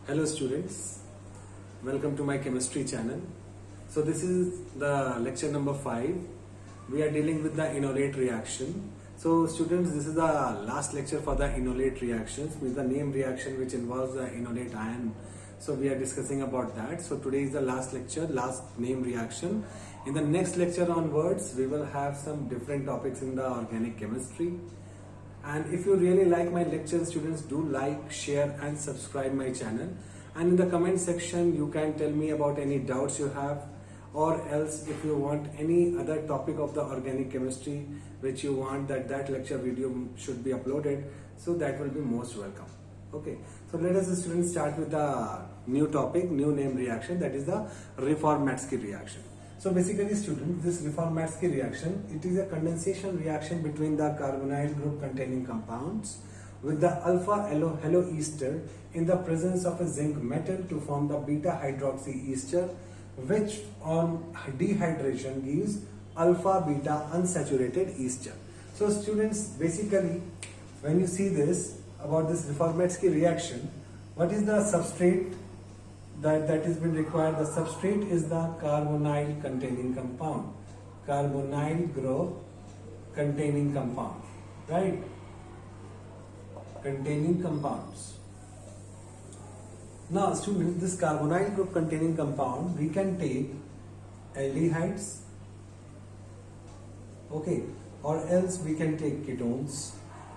Hello students, welcome to my chemistry channel. So this is the lecture number 5. We are dealing with the enolate reaction. So students, this is the last lecture for the enolate reactions, means the name reaction which involves the enolate ion. So we are discussing about that. So today is the last lecture, last name reaction. In the next lecture onwards, we will have some different topics in the organic chemistry. And if you really like my lectures, students, do like, share and subscribe my channel. And in the comment section, you can tell me about any doubts you have, or else if you want any other topic of the organic chemistry which you want that lecture video should be uploaded, so that will be most welcome. Okay, so let us students start with the new topic, new name reaction, that is the Reformatsky reaction. So basically students, this Reformatsky reaction, it is a condensation reaction between the carbonyl group containing compounds with the alpha haloester in the presence of a zinc metal to form the beta hydroxy ester, which on dehydration gives alpha beta unsaturated ester. So students, basically when you see this about this Reformatsky reaction, what is the substrate that is been required? The substrate is the carbonyl containing compound, carbonyl group containing compound, right? Containing compounds. Now students, this carbonyl group containing compound, we can take aldehydes, okay, or else we can take ketones.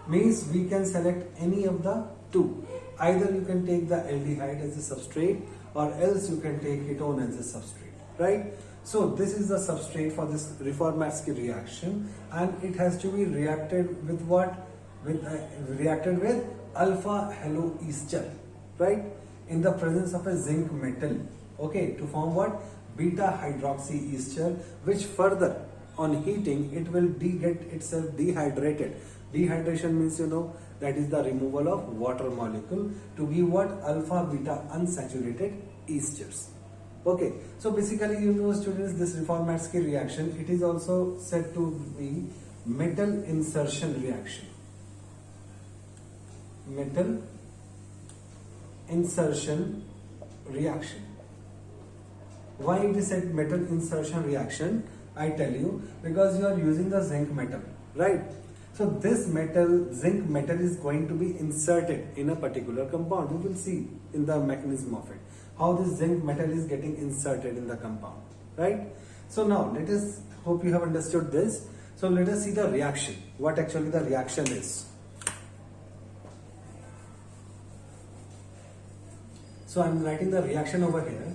Means we can select any of the two. Either you can take the aldehyde as a substrate, or else you can take ketone as a substrate, right? So this is the substrate for this Reformatsky reaction, and it has to be reacted with what? Reacted with alpha haloester, right? In the presence of a zinc metal, okay, to form what? Beta hydroxy ester, which further on heating it will get itself dehydrated. Dehydration means, you know, that is the removal of water molecule to give what? Alpha beta unsaturated esters. Okay, so basically, you know students, this Reformatsky reaction, it is also said to be metal insertion reaction. Metal insertion reaction. Why it is said metal insertion reaction? I tell you, because you are using the zinc metal, right? So this metal, zinc metal, is going to be inserted in a particular compound. You will see in the mechanism of it how this zinc metal is getting inserted in the compound, right? So now let us, hope you have understood this. So let us see the reaction, what actually the reaction is. So I am writing the reaction over here,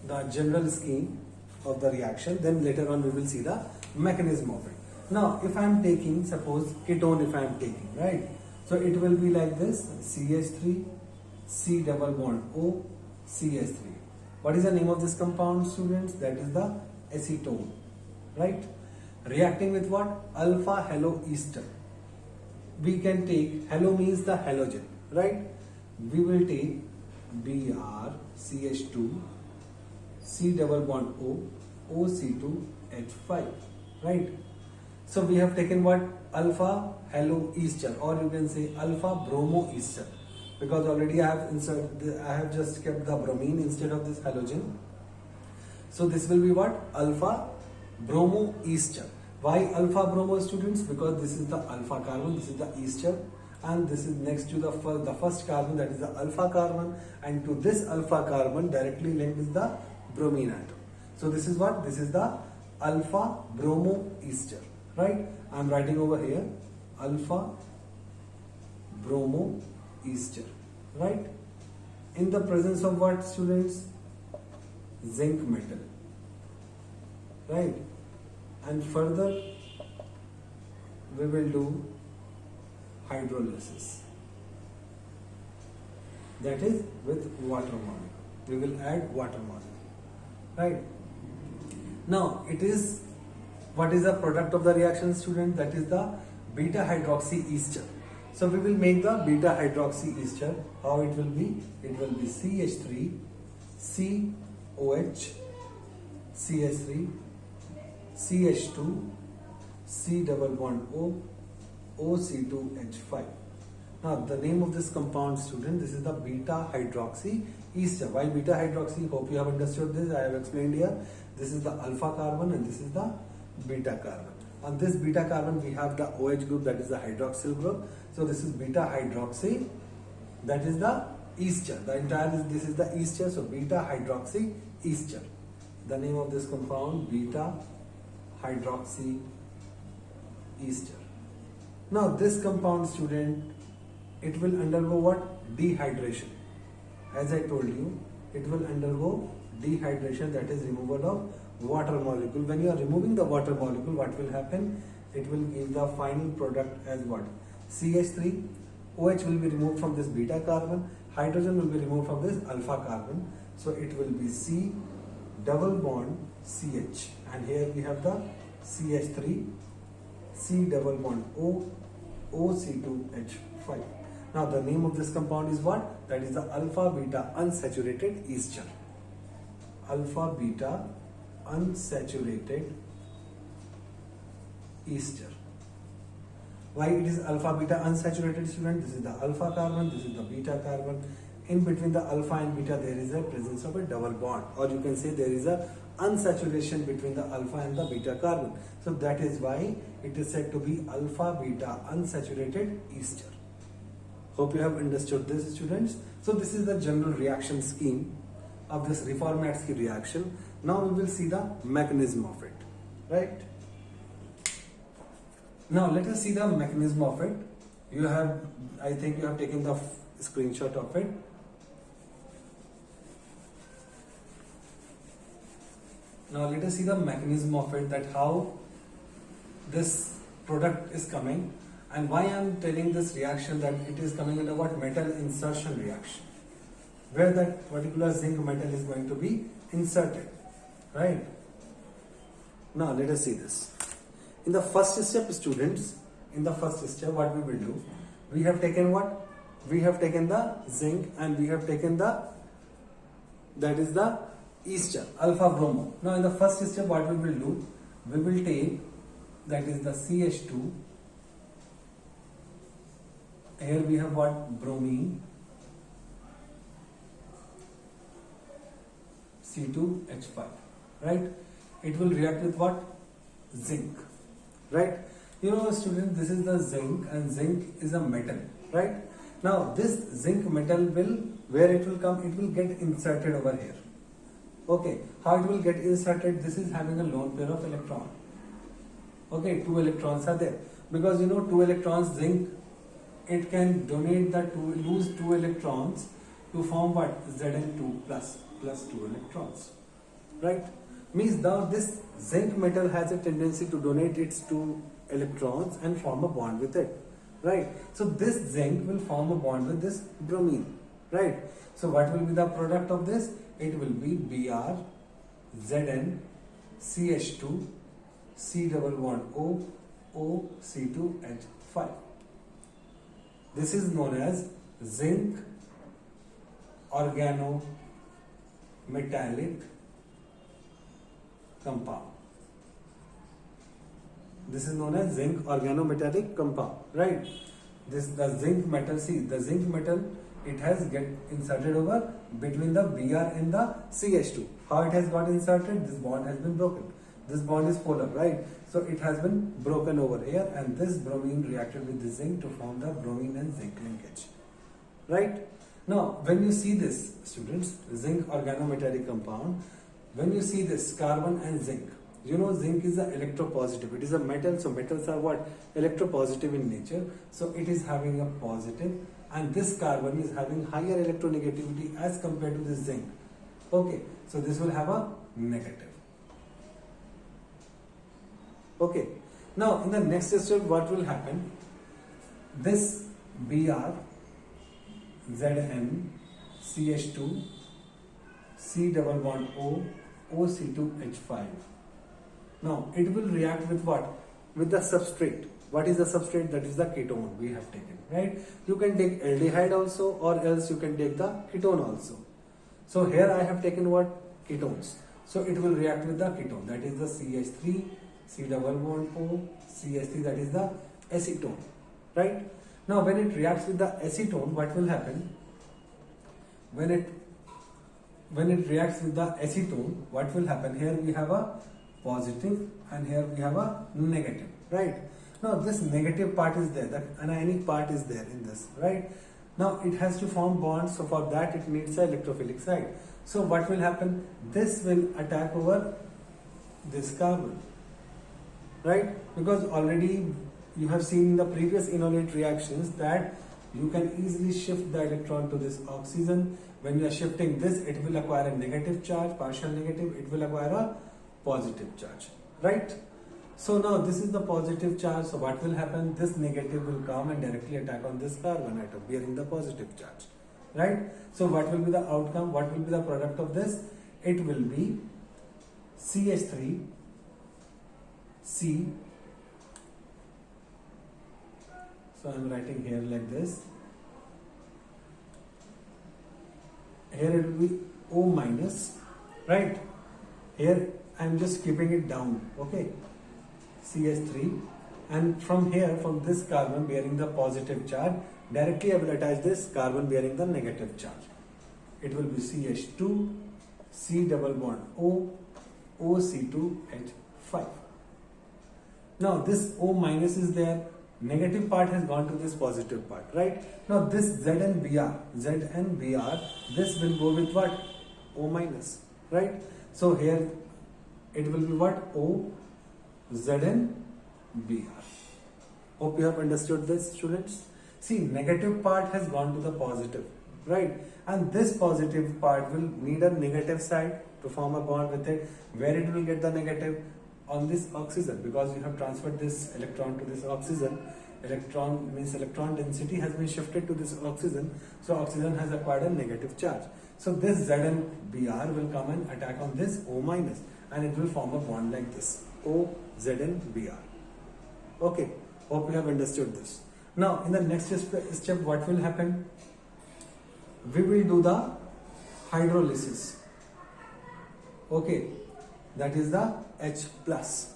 the general scheme of the reaction, then later on we will see the mechanism of it. Now if I am taking, suppose ketone, if I am taking, right, so it will be like this: CH3, C double bond O, CH3. What is the name of this compound, students? That is the acetone, right? Reacting with what? Alpha haloester. We can take, halo means the halogen, right? We will take Br, CH2, C double bond O, OC2H5, right? So we have taken what? Alpha haloester, or you can say alpha bromoester, because already I have just kept the bromine instead of this halogen. So this will be what? Alpha bromoester. Why alpha bromo, students? Because this is the alpha carbon, this is the ester, and this is next to the first carbon, that is the alpha carbon, and to this alpha carbon directly linked is the bromine atom. So this is what? This is the alpha bromoester, right? I am writing over here alpha bromoester, right? In the presence of what, students? Zinc metal, right? And further we will do hydrolysis, that is with water molecule. We will add water molecule, right? Now it is, what is the product of the reaction, student? That is the beta hydroxy ester. So we will make the beta hydroxy ester. How it will be? It will be CH3, COH, CH3, CH2, C double bond O, OC2H5. Now the name of this compound, student, this is the beta hydroxy ester. Why beta hydroxy? Hope you have understood this. I have explained here. This is the alpha carbon and this is the beta carbon. On this beta carbon we have the OH group, that is the hydroxyl group. So this is beta hydroxy, that is the ester. The entire this is the ester. So beta hydroxy ester. The name of this compound, beta hydroxy ester. Now this compound, student, it will undergo what? Dehydration. As I told you, it will undergo dehydration, that is removal of water molecule. When you are removing the water molecule, what will happen? It will give the final product as what? CH3. OH will be removed from this beta carbon. Hydrogen will be removed from this alpha carbon. So it will be C double bond CH. And here we have the CH3, C double bond O, OC2H5. Now the name of this compound is what? That is the alpha beta unsaturated ester. Alpha beta unsaturated ester. Why it is alpha beta unsaturated, student? This is the alpha carbon, this is the beta carbon. In between the alpha and beta there is a presence of a double bond, or you can say there is a unsaturation between the alpha and the beta carbon. So that is why it is said to be alpha beta unsaturated ester. Hope you have understood this, students. So this is the general reaction scheme of this Reformatsky reaction. Now we will see the mechanism of it, right? Now let us see the mechanism of it. You have, I think you have taken the screenshot of it. Now let us see the mechanism of it, that how this product is coming, and why I am telling this reaction that it is coming under what? Metal insertion reaction, where that particular zinc metal is going to be inserted, right? Now let us see this. In the first step, students, in the first step what we will do, we have taken what? We have taken the zinc and we have taken the, that is the ester, alpha bromo. Now in the first step what we will do, we will take, that is the CH2. Here we have what? Bromine, C2H5, right? It will react with what? Zinc, right? You know, student, this is the zinc, and zinc is a metal, right? Now this zinc metal will, where it will come, it will get inserted over here. Okay, how it will get inserted? This is having a lone pair of electron. Okay, 2 electrons are there, because you know 2 electrons, zinc, it can donate the lose 2 electrons to form what? Zn2 plus 2 electrons, right? Means now this zinc metal has a tendency to donate its 2 electrons and form a bond with it, right? So this zinc will form a bond with this bromine, right? So what will be the product of this? It will be Br, Zn, CH2, C double bond O, O, C2H5. This is known as zinc organometallic compound. This is known as zinc organometallic compound, right? This, the zinc metal, see the zinc metal, it has get inserted over between the Br and the CH2. How it has got inserted? This bond has been broken. This bond is polar, right? So it has been broken over here, and this bromine reacted with the zinc to form the bromine and zinc linkage, right? Now when you see this, students, zinc organometallic compound, when you see this carbon and zinc, you know zinc is a electropositive. It is a metal, so metals are what? Electropositive in nature. So it is having a positive, and this carbon is having higher electronegativity as compared to this zinc. Okay, so this will have a negative. Okay, now in the next step what will happen? This Br, Zn, CH2, C double bond O, OC2H5. Now it will react with what? With the substrate. What is the substrate? That is the ketone we have taken, right? You can take aldehyde also, or else you can take the ketone also. So here I have taken what? Ketones. So it will react with the ketone, that is the CH3, C double bond O, CH3, that is the acetone, right? Now when it reacts with the acetone, what will happen? When it reacts with the acetone, what will happen? Here we have a positive and here we have a negative, right? Now this negative part is there, the anionic part is there in this, right? Now it has to form bonds, so for that it needs an electrophilic site. So what will happen? This will attack over this carbon, right? Because already you have seen in the previous enolate reactions that you can easily shift the electron to this oxygen. When you are shifting this, it will acquire a negative charge, partial negative, it will acquire a positive charge, right? So now this is the positive charge, so what will happen? This negative will come and directly attack on this carbon atom bearing the positive charge, right? So what will be the outcome? What will be the product of this? It will be CH3, C. So I am writing here like this. Here it will be O minus, right? Here I am just keeping it down, okay? CH3, and from here, from this carbon bearing the positive charge, directly I will attach this carbon bearing the negative charge. It will be CH2, C double bond O, OC2H5. Now this O minus is there, negative part has gone to this positive part, right? Now this ZnBr, this will go with what? O minus, right? So here it will be what? O ZnBr. Hope you have understood this, students. See, negative part has gone to the positive, right? And this positive part will need a negative side to form a bond with it. Where it will get the negative? On this oxygen, because you have transferred this electron to this oxygen. Electron means electron density has been shifted to this oxygen, so oxygen has acquired a negative charge. So this ZnBr will come and attack on this O minus, and it will form a bond like this, O ZnBr. Okay, hope you have understood this. Now in the next step, what will happen? We will do the hydrolysis. Okay, that is the H plus.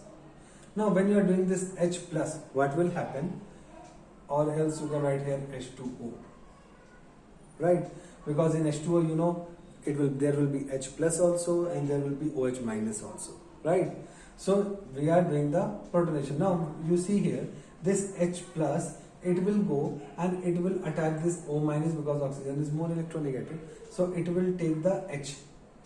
Now when you are doing this H plus, what will happen? Or else you can write here H2O, right? Because in H2O, you know, there will be H plus also and there will be OH minus also, right? So we are doing the protonation. Now you see here, this H plus, it will go and it will attack this O minus because oxygen is more electronegative. So it will take the H,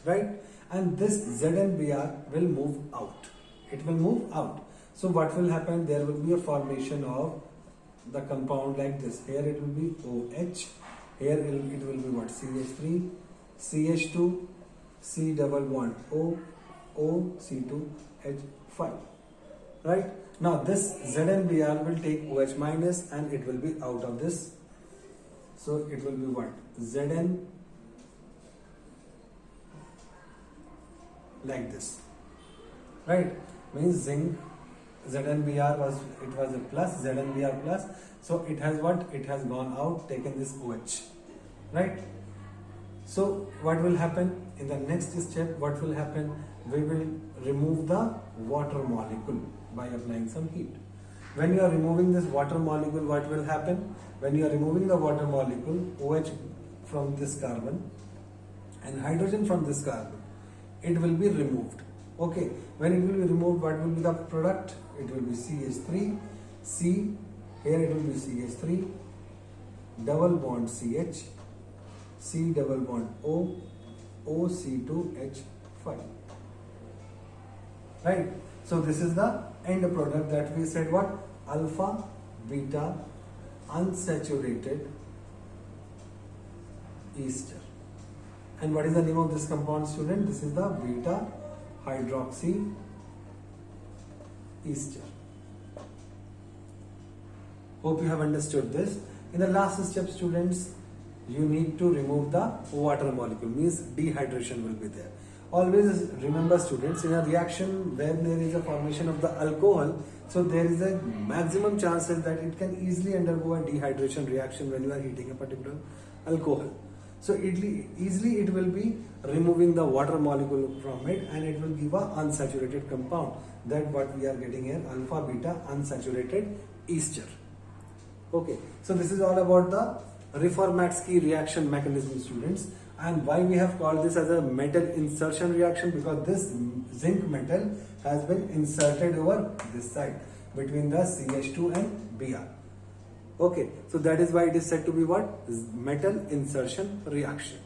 right? And this ZnBr will move out. It will move out. So what will happen? There will be a formation of the compound like this. Here it will be OH. Here it will be what? CH3, CH2, C double bond O, OC2H5. Right? Now this ZnBr will take OH minus and it will be out of this. So it will be what? Zn like this. Right? Means zinc ZnBr was a plus, ZnBr plus, so it has what? It has gone out, taken this OH, right? So what will happen in the next step? What will happen? We will remove the water molecule by applying some heat. When you are removing this water molecule, what will happen? When you are removing the water molecule, OH from this carbon and hydrogen from this carbon, it will be removed. Okay, when it will be removed, what will be the product? It will be CH3, C, here it will be CH3, double bond CH, C double bond O, OC2H5. Right? So this is the end product that we said what? Alpha, beta, unsaturated ester. And what is the name of this compound, student? This is the beta hydroxy ester. Hope you have understood this. In the last step, students, you need to remove the water molecule, means dehydration will be there. Always remember, students, in a reaction when there is a formation of the alcohol, so there is a maximum chances that it can easily undergo a dehydration reaction when you are heating a particular alcohol. So easily it will be removing the water molecule from it and it will give a unsaturated compound. That what we are getting here, alpha beta unsaturated ester. Okay, so this is all about the Reformatsky reaction mechanism, students. And why we have called this as a metal insertion reaction, because this zinc metal has been inserted over this side between the CH2 and Br. Okay, so that is why it is said to be what? Metal insertion reaction,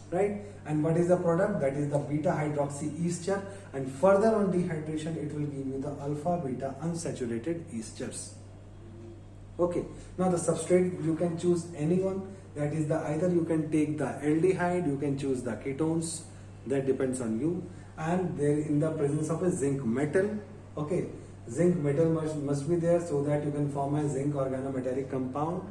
right? And what is the product? That is the beta hydroxy ester, and further on dehydration it will give you the alpha beta unsaturated esters. Okay, now the substrate you can choose anyone. That is the either you can take the aldehyde, you can choose the ketones, that depends on you. And there in the presence of a zinc metal, okay, zinc metal must be there so that you can form a zinc organometallic compound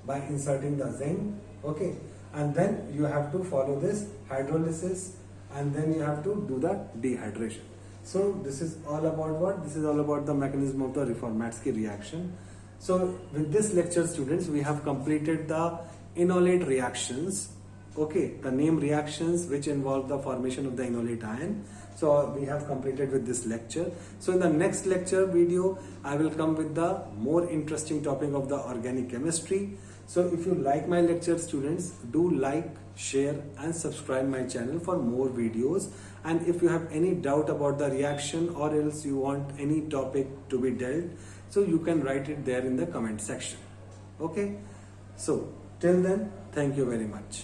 by inserting the zinc, okay. And then you have to follow this hydrolysis, and then you have to do the dehydration. So this is all about what? This is all about the mechanism of the Reformatsky reaction. So with this lecture, students, we have completed the enolate reactions, okay, the name reactions which involve the formation of the enolate ion. So we have completed with this lecture. So in the next lecture video, I will come with the more interesting topic of the organic chemistry. So if you like my lecture, students, do like, share and subscribe my channel for more videos. And if you have any doubt about the reaction, or else you want any topic to be dealt, so you can write it there in the comment section. Okay, so till then, thank you very much.